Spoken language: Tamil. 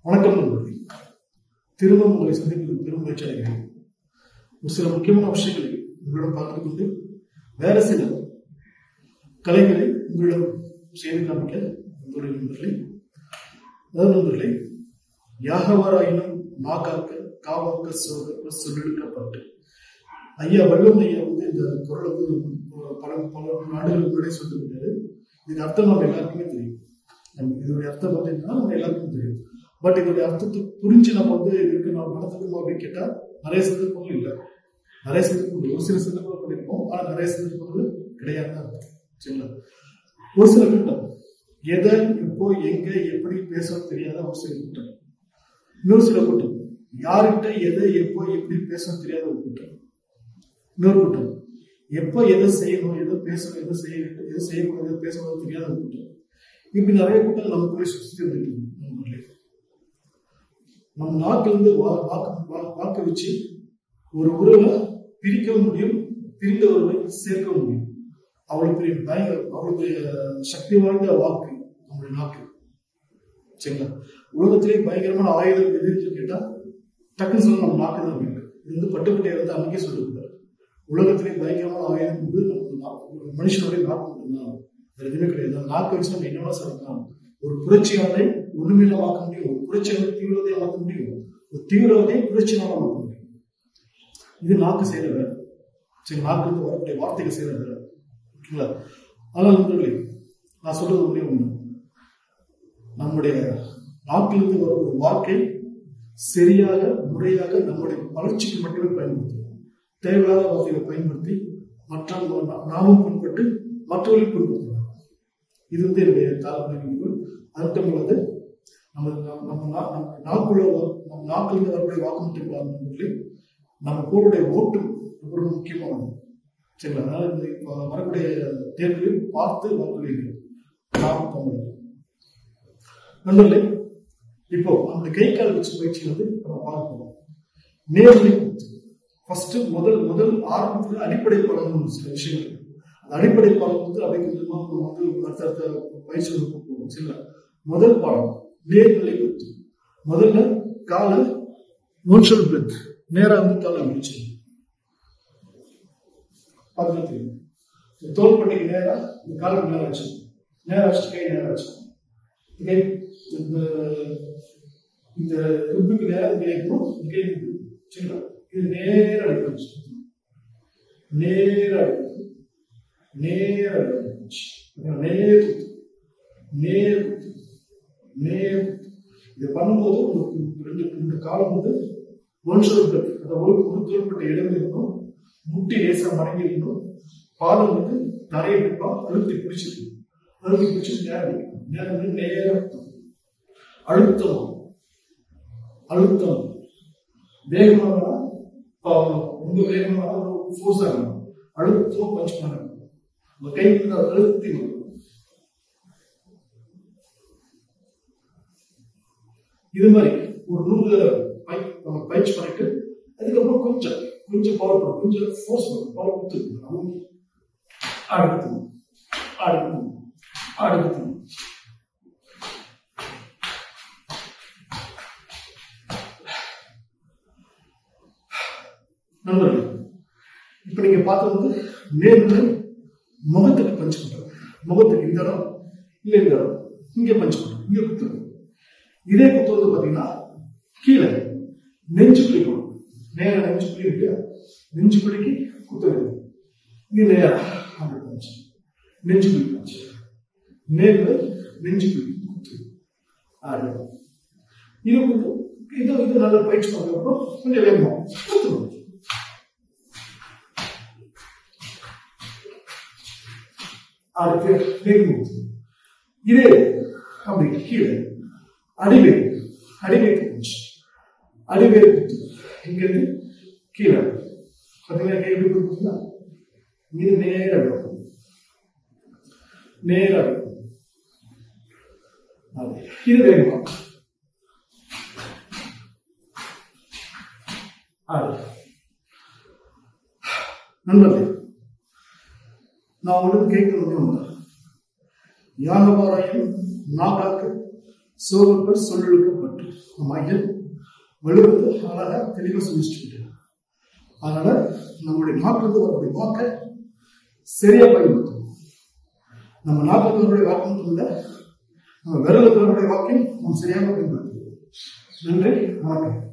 வணக்கம் நண்பர்களே. திரும்ப உங்களை சந்திப்பதில் பெரும் மகிழ்ச்சி அடைகிறேன். ஒரு சில முக்கியமான விஷயங்களை உங்களிடம் பார்த்துக் கொண்டு வேற சில கலைகளை உங்களிடம் செய்து காமிக்க நண்பர்களே. அதாவது நண்பர்களே, யாகவாராயினும் நாகாக்க காவாக்க சொல்லெடுக்கப்பட்டு ஐயா வள்ளுவன் ஐயா இந்த குரல் பல நாடுகளுக்கு முன்னாடி சொல்லிவிட்டாரு. இதுக்கு அர்த்தம் நம்ம எல்லாருக்குமே தெரியும். இதோடைய அர்த்தம் பார்த்தீங்கன்னா நம்ம எல்லாருக்கும் தெரியும். பட் இதோடைய அர்த்தத்தை புரிஞ்சு நம்ம இதுக்கு நம்ம நடத்துக்கணும் அப்படின்னு கேட்டா நிறைய சந்தர்ப்பங்கள் இல்லை. நிறைய சந்தர்ப்பங்கள் ஒரு சில சந்தர்ப்பங்கள் பண்ணியிருக்கோம், ஆனா நிறைய சந்தர்ப்பங்கள் கிடையாது. சரிங்களா? ஒரு சில கூட்டம் எதை எப்போ எங்க எப்படி பேசணும் தெரியாத ஒரு சில கூட்டம். இன்னொரு சில கூட்டம் யார்கிட்ட எதை எப்போ எப்படி பேசணும் தெரியாத ஒரு கூட்டம். இன்னொரு கூட்டம் எப்போ எதை செய்யணும், எதை பேசணும், எதை செய்யக்கூடாது, எதை பேசணும் தெரியாத ஒரு கூட்டம். இப்படி நிறைய கூட்டம் நமக்குள்ளே சுற்றி வந்துட்டு நம்ம நாட்டிலிருந்து வாக்க வச்சு ஒரு உறவை பிரிக்கவும் முடியும், பிரிந்த உறவை சேர்க்கவும் முடியும். அவ்வளவு பெரிய சக்தி வாய்ந்த வாக்கு நம்மளுடைய நாக்கு. சரிங்களா? உலகத்திலேயே பயங்கரமான ஆயுதம் எதிர்த்து கேட்டா டக்குன்னு சொல்ல நம்ம நாக்கு தான் இருக்கு. இது பட்டுப்பட்டியை வந்து அன்னைக்கே சொல்லிருக்காரு. உலகத்திலேயே பயங்கரமான ஆயுதம் வந்து நம்ம மனுஷனுடைய நாக்கு மட்டும்தான், வேற எதுவுமே கிடையாது. நாக்கை வச்சு நம்ம என்னவா சொல்லலாம். ஒரு புரட்சியாளரை ஒண்ணுமில்ல மாற்ற முடியும், ஒரு புரட்சியாளரை தீவிரவாதியை மாற்ற முடியும், ஒரு தீவிரவாதியை புரட்சியாளரை மாற்ற முடியும். இது நாக்கு செய்யற வேலை. சரி, நாக்கு இருந்து வரக்கூடிய வார்த்தைகள் செய்யற வேலை. ஓகேங்களா? ஆனால் நண்பர்களே, நான் சொல்றது ஒன்றே ஒண்ணு. நம்முடைய நாட்டிலிருந்து வர ஒரு வாழ்க்கை சரியாக முறையாக நம்முடைய வளர்ச்சிக்கு மட்டுமே பயன்படுத்தும். தேவையில்லாத வார்த்தைகளை பயன்படுத்தி நாமும் பின்பற்று மற்றவர்களும் பின்பற்றுவோம். இது வந்து என்னுடைய தாழ்வு. அது மட்டும் இல்லாது நம்ம நாக்கிலிருந்து வரக்கூடிய வாக்கு மட்டும் இல்லாத நம்ம போருடைய ஓட்டும் ரொம்ப முக்கியமானது. சரிங்களா? அதனால இப்போ வரக்கூடிய தேர்தலில் பார்த்து வாக்குறீர்கள். நண்பர்களே, இப்போ நம்மளுடைய கை கால் வச்சு பயிற்சி வந்து நம்ம பார்க்கணும். நேர்மை ஃபர்ஸ்ட் முதல் ஆரம்பத்துல அடிப்படை பாடம் சில விஷயங்கள். அந்த அடிப்படை பாடம் வந்து அப்படிங்கிறதுமா அடுத்த பயிற்சி போகும். சரிங்களா? முதல் பாடம் நேர்நிலை குத்து. முதல்ல காலை நோன்ஷல் பிரெத் நேரா வந்து காலை முடிச்சு தோள்பட்டைக்கு நேரா இந்த காலை நேரம் வச்சு கை நேரம் வச்சு இந்த ரிப்புக்கு நேரம் கேட்கணும். கை சரிங்களா? இது நேர அடிப்படைச்சு நேர இதை பண்ணும்போது உங்களுக்கு ரெண்டு காலம் வந்து ஒரு தோள்பட்ட இடம் இருக்கணும், முட்டி லேசா மடங்கி இருக்கணும், பாதம் வந்து தரையை அழுத்தி பிடிச்சிருக்கு நேரம் அழுத்தம் வேகமாக ரொம்ப வேகமாக ஃபோர்ஸ் ஆகணும். அழுத்தம் பஞ்ச் பண்ணணும். உங்க கை அழுத்தி இது மாதிரி ஒரு 100 பயிற்சி பண்ணிட்டு அதுக்கப்புறம் கொஞ்சம் பவர் பண்ணும், கொஞ்சம் ஃபோர்ஸ் பண்ணும், பவர் கொடுத்து அடுத்து நண்பர்கள், இப்ப நீங்க பார்த்தது நேர்ல முகத்துக்கு பஞ்ச் பண்றது. முகத்துக்கு இந்த இடம் இல்ல, இந்த இடம் இங்க பஞ்ச் பண்றது, இங்க குத்துறது. இதே குத்து வந்து பாத்தீங்கன்னா கீழே நெஞ்சு பிடிக்கணும். நேரம் நெஞ்சு பிடி இல்லையா, நெஞ்சு பிடிக்கு குத்துறது. இது நேரம் பஞ்ச், நெஞ்சு பிடி பஞ்ச், நேர்ல நெஞ்சு பிடி குத்து. இது நல்ல பயிற்சி பண்ணதுக்கப்புறம் கொஞ்சம் வேகமா குத்துணும். இதே அப்படி கீழே அடிவேறு குத்து. இங்க இருந்து கீழே பார்த்தீங்கன்னா கை எப்படி கொடுத்தீங்கன்னா இது நேரம் இது வேகமா நண்பர்களே, நான் உங்களுக்கு கேட்கறது ஒன்று. யாகவாராயும் நாகாக்கு சோகங்கள் சொல்லொழுக்கப்பட்டு நம்ம ஐயன் வலுவது அழகா தெளிவாக சொல்லிச்சுட்டு. அதனால நம்முடைய நாட்டிலிருந்து வரக்கூடிய வாக்கை சரியா பயன்படுத்தணும். நம்ம நாட்டிலிருந்து வரக்கூடிய வாக்கு மட்டும் இல்லை, நம்ம விரலுக்கு வரக்கூடிய வாக்கையும் நம்ம சரியாக பயன்படுத்தணும். நன்றி, வணக்கம்.